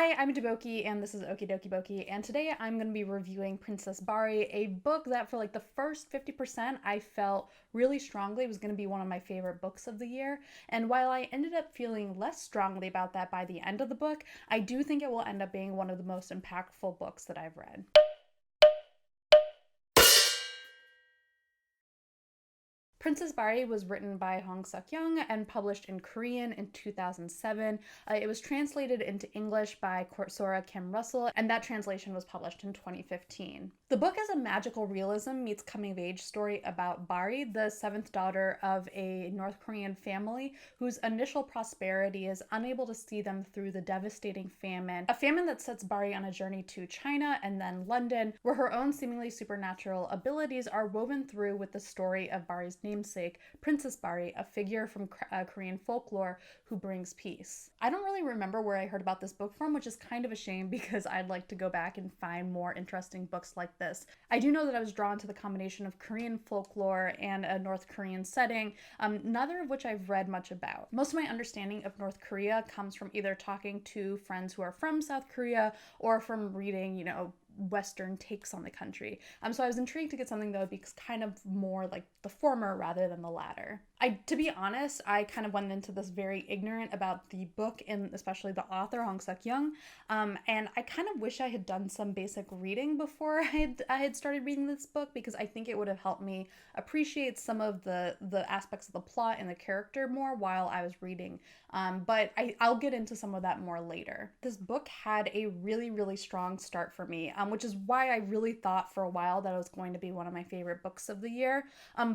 Hi, I'm Deboki, and this is Okie Dokie Boki, and today I'm going to be reviewing Princess Bari, a book that for like the first 50% I felt really strongly was going to be one of my favorite books of the year. And while I ended up feeling less strongly about that by the end of the book, I do think it will end up being one of the most impactful books that I've read. Princess Bari was written by Sok-Yong and published in Korean in 2007. It was translated into English by Coursera Kim Russell, and that translation was published in 2015. The book is a magical realism meets coming-of-age story about Bari, the seventh daughter of a North Korean family whose initial prosperity is unable to see them through the devastating famine, a famine that sets Bari on a journey to China and then London, where her own seemingly supernatural abilities are woven through with the story of Bari's namesake, Princess Bari, a figure from Korean folklore who brings peace. I don't really remember where I heard about this book from, which is kind of a shame because I'd like to go back and find more interesting books like this. I do know that I was drawn to the combination of Korean folklore and a North Korean setting, neither of which I've read much about. Most of my understanding of North Korea comes from either talking to friends who are from South Korea or from reading, Western takes on the country. So I was intrigued to get something that would be kind of more like the former rather than the latter. To be honest, I kind of went into this very ignorant about the book and especially the author, Hwang Sok-Yong, and I kind of wish I had done some basic reading before I had started reading this book because I think it would have helped me appreciate some of the aspects of the plot and the character more while I was reading. But I'll get into some of that more later. This book had a really, really strong start for me, which is why I really thought for a while that it was going to be one of my favorite books of the year.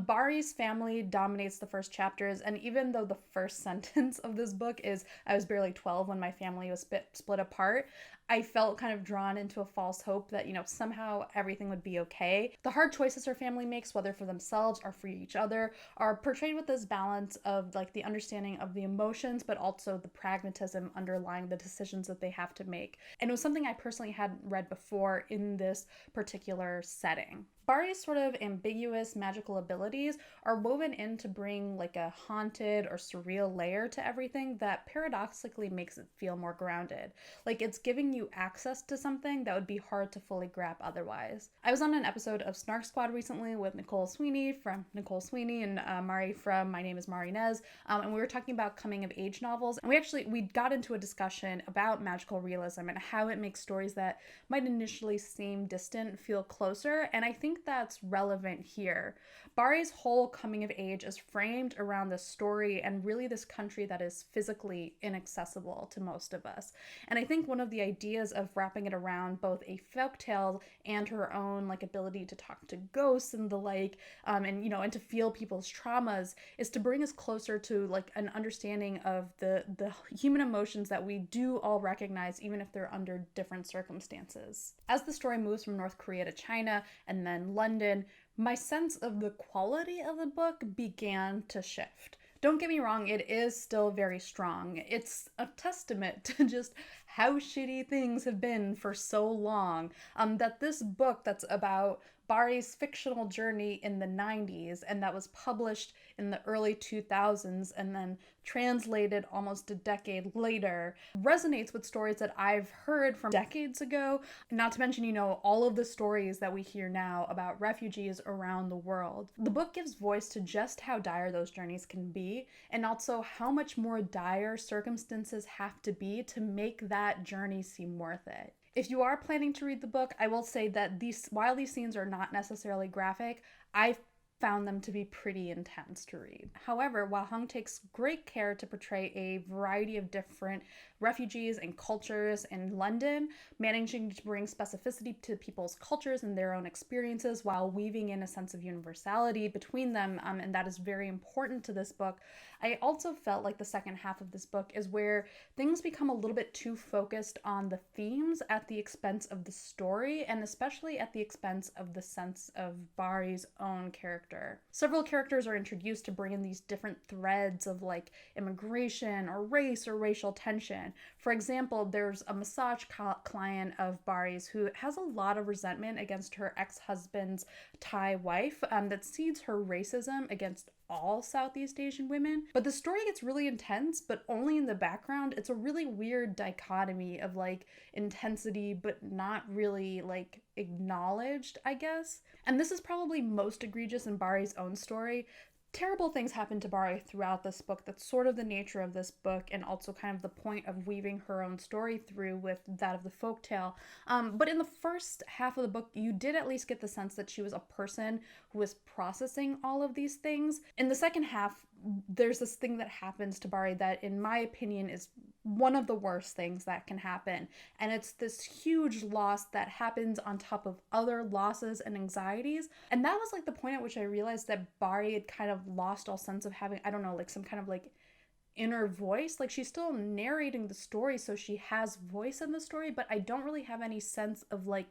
Bari's family dominates the first chapters, and even though the first sentence of this book is, I was barely 12 when my family was split apart, I felt kind of drawn into a false hope that, somehow everything would be okay. The hard choices her family makes, whether for themselves or for each other, are portrayed with this balance of like the understanding of the emotions, but also the pragmatism underlying the decisions that they have to make. And it was something I personally hadn't read before in this particular setting. Bari's sort of ambiguous magical abilities are woven in to bring like a haunted or surreal layer to everything that paradoxically makes it feel more grounded. Like it's giving you access to something that would be hard to fully grab otherwise. I was on an episode of Snark Squad recently with Nicole Sweeney from Nicole Sweeney and Mari from My Name is Mari Nez, and we were talking about coming of age novels, and we got into a discussion about magical realism and how it makes stories that might initially seem distant feel closer, and I think that's relevant here. Bari's whole coming of age is framed around this story and really this country that is physically inaccessible to most of us. And I think one of the ideas of wrapping it around both a folktale and her own like ability to talk to ghosts and the like, and to feel people's traumas is to bring us closer to like an understanding of the human emotions that we do all recognize, even if they're under different circumstances. As the story moves from North Korea to China and then London, my sense of the quality of the book began to shift. Don't get me wrong, it is still very strong. It's a testament to just how shitty things have been for so long, that this book that's about Bari's fictional journey in the 90s and that was published in the early 2000s and then translated almost a decade later resonates with stories that I've heard from decades ago, not to mention, all of the stories that we hear now about refugees around the world. The book gives voice to just how dire those journeys can be and also how much more dire circumstances have to be to make that journey seem worth it. If you are planning to read the book, I will say that while these scenes are not necessarily graphic, I found them to be pretty intense to read. However, while Hwang takes great care to portray a variety of different refugees and cultures in London, managing to bring specificity to people's cultures and their own experiences while weaving in a sense of universality between them, and that is very important to this book. I also felt like the second half of this book is where things become a little bit too focused on the themes at the expense of the story, and especially at the expense of the sense of Bari's own character. Several characters are introduced to bring in these different threads of like immigration or race or racial tension. For example, there's a massage client of Bari's who has a lot of resentment against her ex-husband's Thai wife, that seeds her racism against all Southeast Asian women. But the story gets really intense, but only in the background. It's a really weird dichotomy of like intensity, but not really like acknowledged, I guess. And this is probably most egregious in Bari's own story. Terrible things happen to Bari throughout this book. That's sort of the nature of this book, and also kind of the point of weaving her own story through with that of the folktale. But in the first half of the book, you did at least get the sense that she was a person who was processing all of these things. In the second half, there's this thing that happens to Bari that, in my opinion, is one of the worst things that can happen. And it's this huge loss that happens on top of other losses and anxieties. And that was like the point at which I realized that Bari had kind of lost all sense of having, I don't know, like some kind of like inner voice. Like she's still narrating the story, so she has voice in the story, but I don't really have any sense of like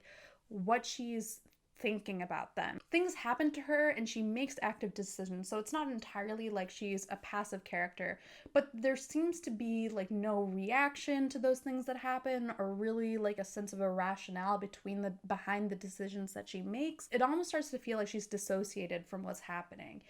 what she's thinking about them. Things happen to her and she makes active decisions, so it's not entirely like she's a passive character, but there seems to be like no reaction to those things that happen, or really like a sense of a rationale behind the decisions that she makes. It almost starts to feel like she's dissociated from what's happening.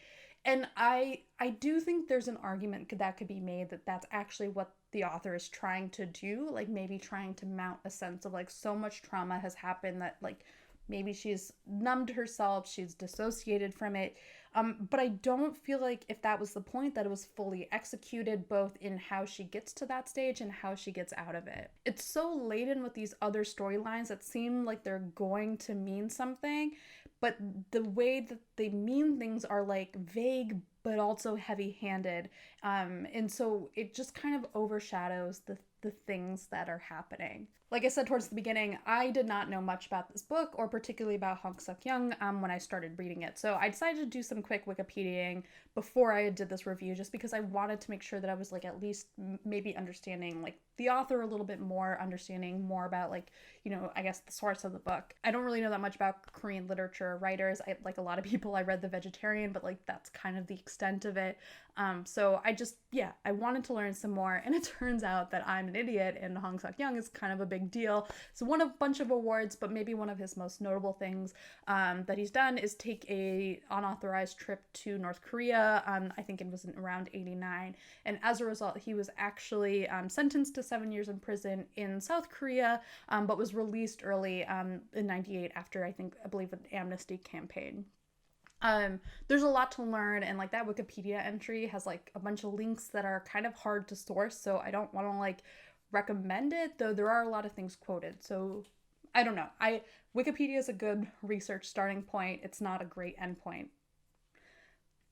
And I do think there's an argument that could be made that that's actually what the author is trying to do, like maybe trying to mount a sense of like so much trauma has happened that like maybe she's numbed herself, she's dissociated from it. But I don't feel like if that was the point, that it was fully executed, both in how she gets to that stage and how she gets out of it. It's so laden with these other storylines that seem like they're going to mean something, but the way that they mean things are like vague but also heavy-handed. And so it just kind of overshadows the things that are happening. Like I said towards the beginning, I did not know much about this book, or particularly about Hwang Sok-Yong, when I started reading it. So I decided to do some quick Wikipediaing before I did this review, just because I wanted to make sure that I was like at least maybe understanding like the author a little bit more, understanding more about like, you know, I guess the source of the book. I don't really know that much about Korean literature or writers. I, like a lot of people, I read The Vegetarian, but like that's kind of the extent of it. So I wanted to learn some more, and it turns out that I'm an idiot, and Hwang Sok-Yong is kind of a big deal. So won a bunch of awards, but maybe one of his most notable things that he's done is take a unauthorized trip to North Korea. I think it was around 1989, and as a result, he was actually sentenced to 7 years in prison in South Korea, but was released early in 1998 after I believe an amnesty campaign. There's a lot to learn, and like that Wikipedia entry has like a bunch of links that are kind of hard to source, so I don't want to like recommend it, though there are a lot of things quoted. So I don't know. Wikipedia is a good research starting point. It's not a great endpoint.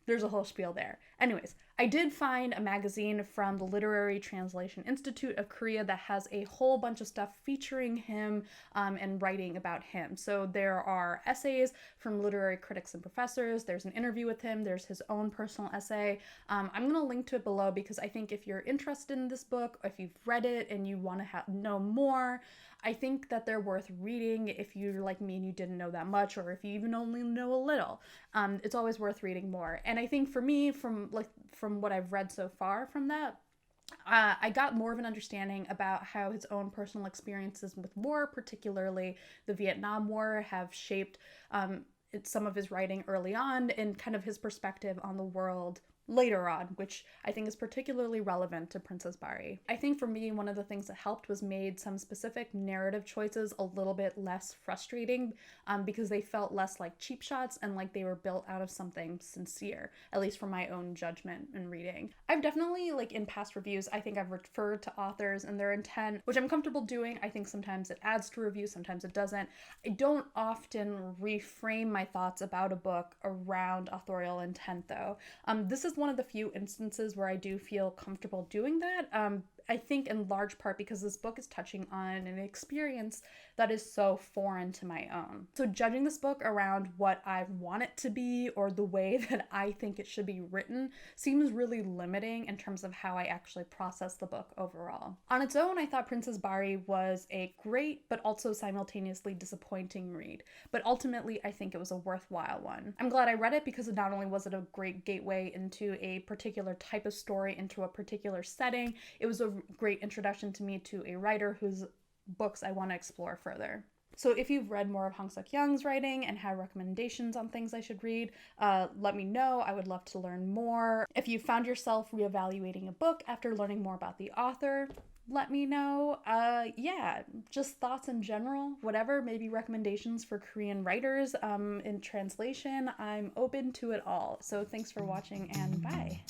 There's a whole spiel there. Anyways, I did find a magazine from the Literary Translation Institute of Korea that has a whole bunch of stuff featuring him and writing about him. So there are essays from literary critics and professors. There's an interview with him. There's his own personal essay. I'm going to link to it below, because I think if you're interested in this book, or if you've read it and you want to know more, I think that they're worth reading if you're like me and you didn't know that much, or if you even only know a little. It's always worth reading more. And I think for me, from what I've read so far from that, I got more of an understanding about how his own personal experiences with war, particularly the Vietnam War, have shaped some of his writing early on, and kind of his perspective on the world later on, which I think is particularly relevant to Princess Bari. I think for me, one of the things that helped was made some specific narrative choices a little bit less frustrating, because they felt less like cheap shots and like they were built out of something sincere, at least from my own judgment and reading. I've definitely, like in past reviews, I think I've referred to authors and their intent, which I'm comfortable doing. I think sometimes it adds to a review, sometimes it doesn't. I don't often reframe my thoughts about a book around authorial intent, though. This is one of the few instances where I do feel comfortable doing that. I think in large part because this book is touching on an experience that is so foreign to my own. So judging this book around what I want it to be, or the way that I think it should be written, seems really limiting in terms of how I actually process the book overall. On its own, I thought Princess Bari was a great but also simultaneously disappointing read, but ultimately I think it was a worthwhile one. I'm glad I read it because not only was it a great gateway into a particular type of story, into a particular setting, it was a great introduction to me to a writer whose books I want to explore further. So if you've read more of Hwang Sok-Young's writing and have recommendations on things I should read, let me know. I would love to learn more. If you found yourself reevaluating a book after learning more about the author, let me know. Yeah, just thoughts in general, whatever, maybe recommendations for Korean writers in translation. I'm open to it all. So thanks for watching, and bye.